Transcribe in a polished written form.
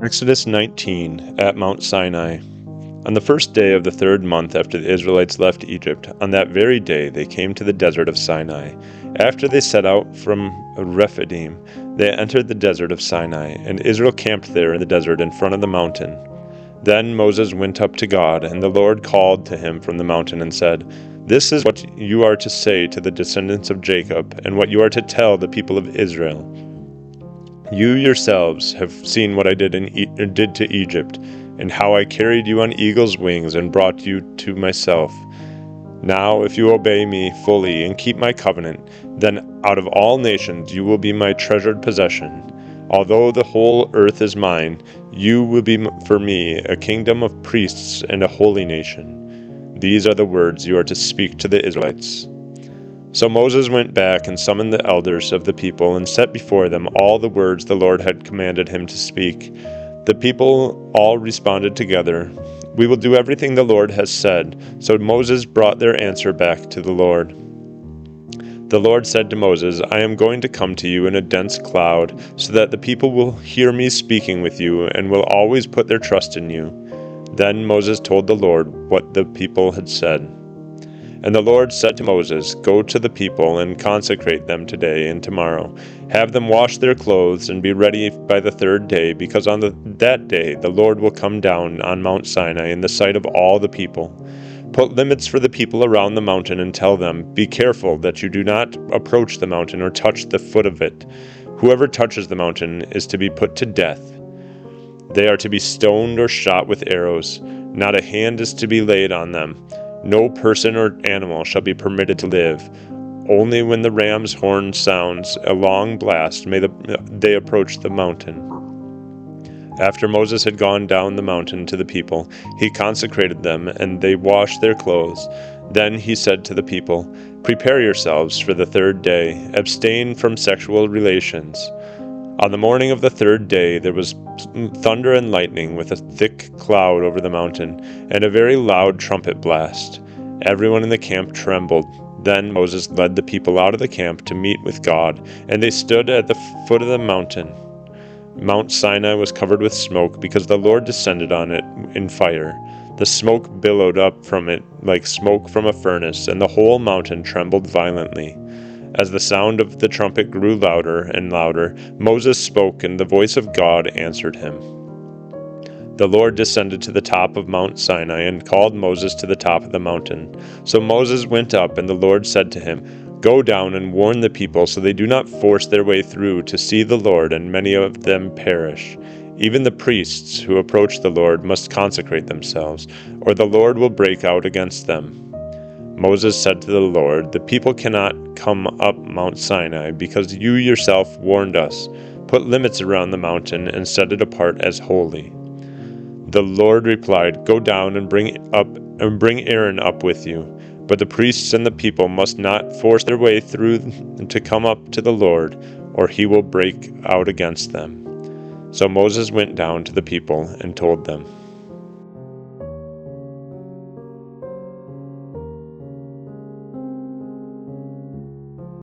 Exodus 19 at Mount Sinai. On the first day of the third month after the Israelites left Egypt, on that very day they came to the desert of Sinai. After they set out from Rephidim, they entered the desert of Sinai, and Israel camped there in the desert in front of the mountain. Then Moses went up to God, and the Lord called to him from the mountain and said, "This is what you are to say to the descendants of Jacob, and what you are to tell the people of Israel. You yourselves have seen what I did to Egypt, and how I carried you on eagle's wings and brought you to myself. Now, if you obey me fully and keep my covenant, then out of all nations you will be my treasured possession. Although the whole earth is mine, you will be for me a kingdom of priests and a holy nation. These are the words you are to speak to the Israelites." So Moses went back and summoned the elders of the people and set before them all the words the Lord had commanded him to speak. The people all responded together, "We will do everything the Lord has said." So Moses brought their answer back to the Lord. The Lord said to Moses, "I am going to come to you in a dense cloud, so that the people will hear me speaking with you and will always put their trust in you." Then Moses told the Lord what the people had said. And the Lord said to Moses, "Go to the people and consecrate them today and tomorrow. Have them wash their clothes and be ready by the third day, because on that day the Lord will come down on Mount Sinai in the sight of all the people. Put limits for the people around the mountain and tell them, 'Be careful that you do not approach the mountain or touch the foot of it. Whoever touches the mountain is to be put to death. They are to be stoned or shot with arrows. Not a hand is to be laid on them. No person or animal shall be permitted to live. Only when the ram's horn sounds a long blast may they approach the mountain." After Moses had gone down the mountain to the people, he consecrated them, and they washed their clothes. Then he said to the people, "Prepare yourselves for the third day. Abstain from sexual relations." On the morning of the third day there was thunder and lightning with a thick cloud over the mountain, and a very loud trumpet blast. Everyone in the camp trembled. Then Moses led the people out of the camp to meet with God, and they stood at the foot of the mountain. Mount Sinai was covered with smoke, because the Lord descended on it in fire. The smoke billowed up from it like smoke from a furnace, and the whole mountain trembled violently. As the sound of the trumpet grew louder and louder, Moses spoke, and the voice of God answered him. The Lord descended to the top of Mount Sinai and called Moses to the top of the mountain. So Moses went up, and the Lord said to him, "Go down and warn the people so they do not force their way through to see the Lord, and many of them perish. Even the priests who approach the Lord must consecrate themselves, or the Lord will break out against them." Moses said to the Lord, "The people cannot come up Mount Sinai, because you yourself warned us. Put limits around the mountain and set it apart as holy." The Lord replied, "Go down and bring Aaron up with you. But the priests and the people must not force their way through to come up to the Lord, or he will break out against them." So Moses went down to the people and told them.